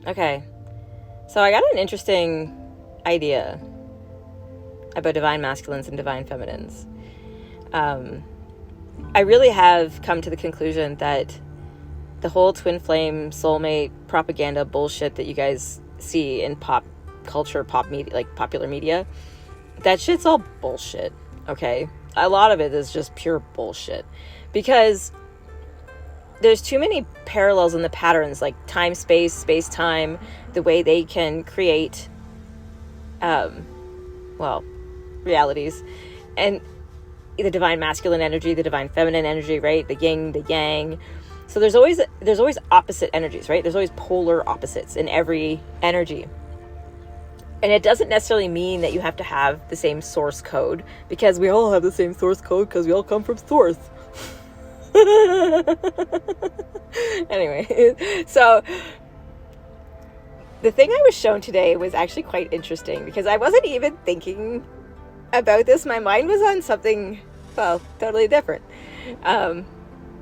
Okay. So I got an interesting idea about divine masculines and divine feminines. I really have come to the conclusion that the whole twin flame soulmate propaganda bullshit that you guys see in pop culture, pop media, like popular media, that shit's all bullshit. Okay, a lot of it is just pure bullshit, because there's too many parallels in the patterns, like time, space time, the way they can create realities, and the divine masculine energy, the divine feminine energy, right? The yin, the yang. So there's always opposite energies, right? There's always polar opposites in every energy. And it doesn't necessarily mean that you have to have the same source code, because we all have the same source code because we all come from source. Anyway, so the thing I was shown today was actually quite interesting, because I wasn't even thinking about this. My mind was on something, well, totally different. And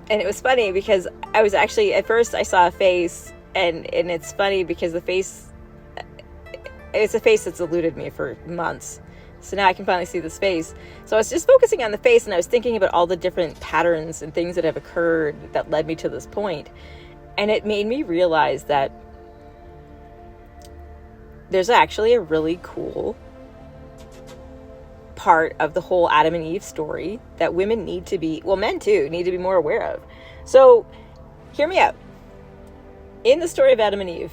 it was funny because I was actually, at first I saw a face, and it's funny because it's a face that's eluded me for months. So now I can finally see this face. So I was just focusing on the face, and I was thinking about all the different patterns and things that have occurred that led me to this point. And it made me realize that there's actually a really cool part of the whole Adam and Eve story that women need to be, well, men too, need to be more aware of. So hear me out. In the story of Adam and Eve,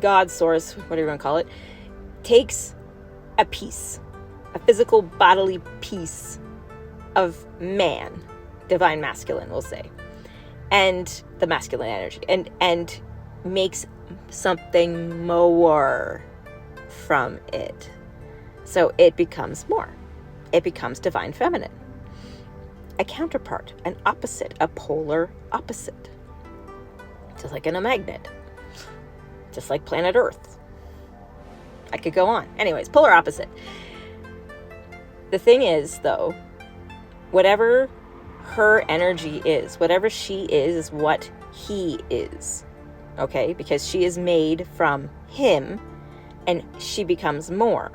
God, source, whatever you want to call it, takes a piece, a physical bodily piece of man, divine masculine, we'll say, and the masculine energy, and makes something more from it. So it becomes more. It becomes divine feminine. A counterpart, an opposite, a polar opposite. Just like in a magnet. Just like planet Earth. I could go on. Anyways, polar opposite. The thing is, though, whatever her energy is, whatever she is what he is. Okay? Because she is made from him, and she becomes more.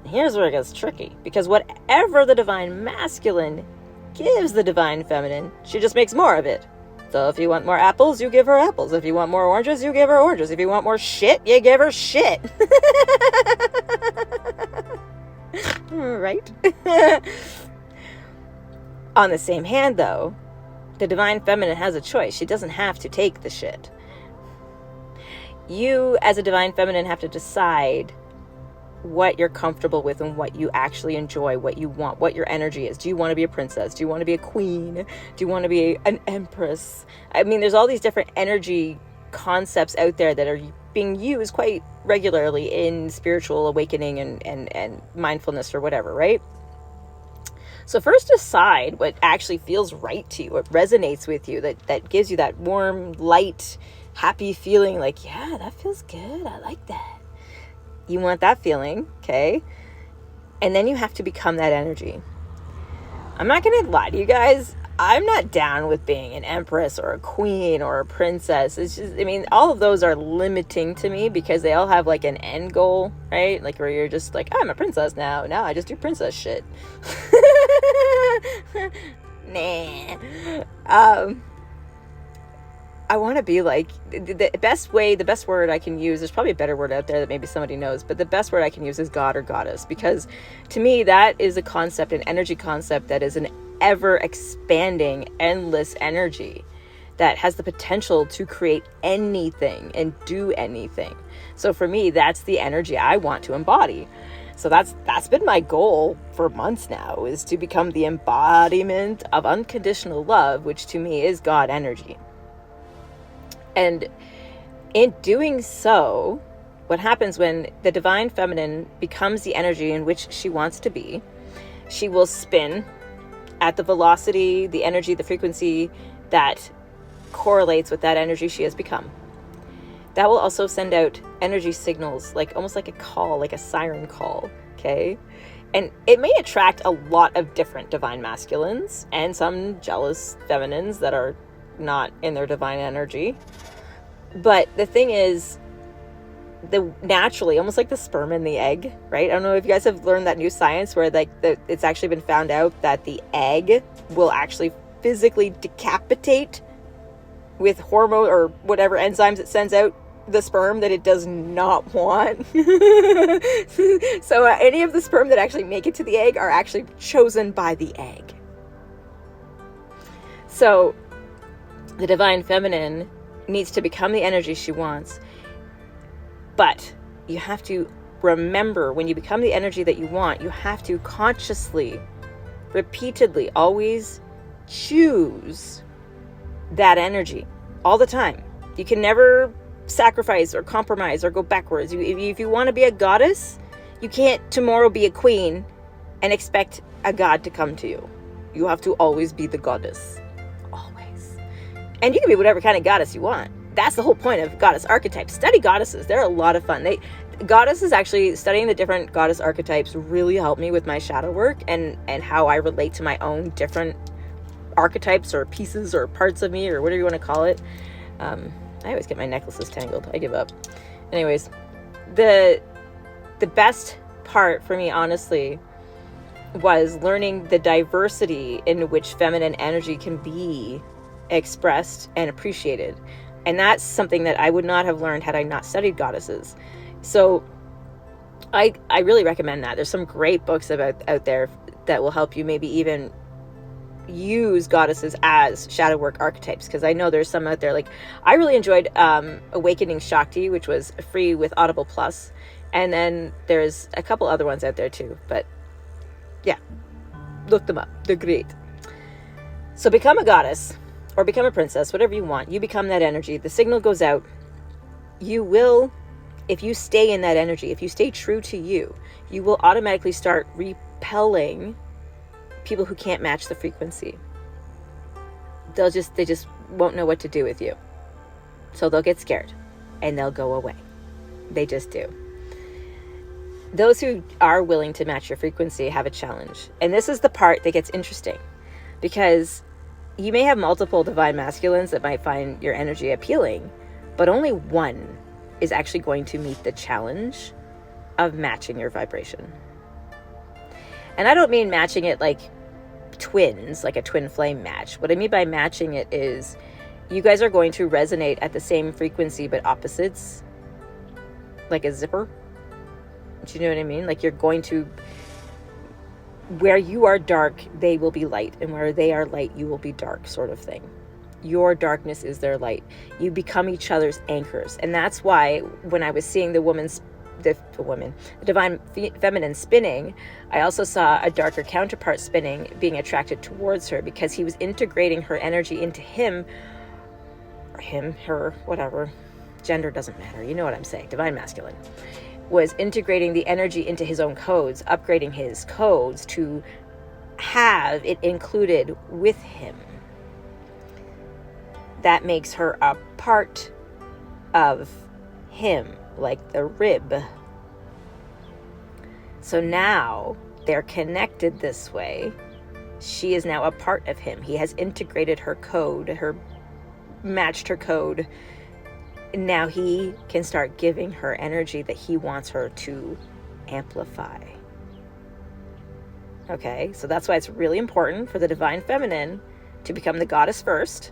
Here's where it gets tricky, because whatever the divine masculine gives the divine feminine, she just makes more of it. So if you want more apples, you give her apples. If you want more oranges, you give her oranges. If you want more shit, you give her shit. Right? On the same hand, though, the divine feminine has a choice. She doesn't have to take the shit. You, as a divine feminine, have to decide what you're comfortable with and what you actually enjoy, what you want, what your energy is. Do you want to be a princess? Do you want to be a queen? Do you want to be an empress? I mean, there's all these different energy concepts out there that are being used quite regularly in spiritual awakening and mindfulness or whatever, right? So first decide what actually feels right to you, what resonates with you, that gives you that warm, light, happy feeling, like, yeah, that feels good. I like that. You want that feeling, okay? And then you have to become that energy. I'm not going to lie to you guys. I'm not down with being an empress or a queen or a princess. It's just, I mean, all of those are limiting to me because they all have like an end goal, right? Like where you're just like, oh, I'm a princess now. Now I just do princess shit. Nah. I want to be like, the best word I can use, there's probably a better word out there that maybe somebody knows, but the best word I can use is God or goddess, because to me, that is a concept, an energy concept that is an ever expanding, endless energy that has the potential to create anything and do anything. So for me, that's the energy I want to embody. So that's been my goal for months now, is to become the embodiment of unconditional love, which to me is God energy. And in doing so, what happens when the divine feminine becomes the energy in which she wants to be, she will spin at the velocity, the energy, the frequency that correlates with that energy she has become. That will also send out energy signals, like almost like a call, like a siren call, okay? And it may attract a lot of different divine masculines and some jealous feminines that are not in their divine energy. But the thing is, naturally, almost like the sperm and the egg, right? I don't know if you guys have learned that new science where it's actually been found out that the egg will actually physically decapitate with hormone or whatever enzymes it sends out the sperm that it does not want. So any of the sperm that actually make it to the egg are actually chosen by the egg. So the divine feminine needs to become the energy she wants. But you have to remember, when you become the energy that you want, you have to consciously, repeatedly, always choose that energy all the time. You can never sacrifice or compromise or go backwards. If you want to be a goddess, you can't tomorrow be a queen and expect a god to come to you. You have to always be the goddess. Always. And you can be whatever kind of goddess you want. That's the whole point of goddess archetypes. Study goddesses. They're a lot of fun. Goddesses, actually, studying the different goddess archetypes really helped me with my shadow work and how I relate to my own different archetypes or pieces or parts of me or whatever you want to call it. I always get my necklaces tangled. I give up. Anyways, the best part for me, honestly, was learning the diversity in which feminine energy can be expressed and appreciated. And that's something that I would not have learned had I not studied goddesses. So I really recommend that. There's some great books out there that will help you maybe even use goddesses as shadow work archetypes, because I know there's some out there. Like, I really enjoyed Awakening Shakti, which was free with Audible Plus, and then there's a couple other ones out there too. But yeah, look them up. They're great. So become a goddess or become a princess, whatever you want. You become that energy. The signal goes out. You will, if you stay in that energy, if you stay true to you, you will automatically start repelling people who can't match the frequency. They just won't know what to do with you. So they'll get scared and they'll go away. They just do. Those who are willing to match your frequency have a challenge. And this is the part that gets interesting, because you may have multiple divine masculines that might find your energy appealing, but only one is actually going to meet the challenge of matching your vibration. And I don't mean matching it like twins, like a twin flame match. What I mean by matching it is you guys are going to resonate at the same frequency, but opposites, like a zipper. Do you know what I mean? Like, you're going to, where you are dark, they will be light, and where they are light, you will be dark, sort of thing. Your darkness is their light. You become each other's anchors. And that's why when I was seeing the divine feminine spinning, I also saw a darker counterpart spinning, being attracted towards her, because he was integrating her energy into him, or him, her, whatever. Gender doesn't matter. You know what I'm saying. Divine masculine was integrating the energy into his own codes, upgrading his codes to have it included with him. That makes her a part of him, like the rib. So now they're connected this way. She is now a part of him. He has integrated her code, matched her code. Now he can start giving her energy that he wants her to amplify. Okay, so that's why it's really important for the divine feminine to become the goddess first,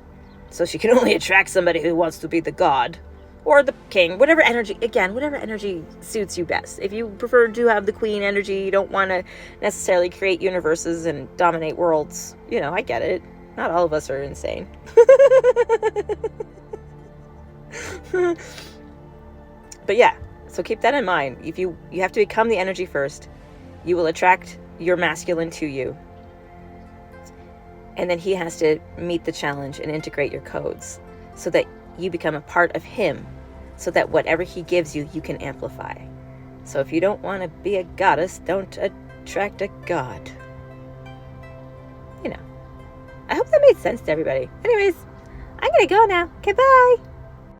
so she can only attract somebody who wants to be the god or the king, whatever energy suits you best. If you prefer to have the queen energy, you don't want to necessarily create universes and dominate worlds, I get it. Not all of us are insane. But yeah, so keep that in mind. If you have to become the energy first, you will attract your masculine to you. And then he has to meet the challenge and integrate your codes so that you become a part of him, so that whatever he gives you, you can amplify. So if you don't want to be a goddess, don't attract a god. I hope that made sense to everybody. Anyways, I'm going to go now. Okay, bye.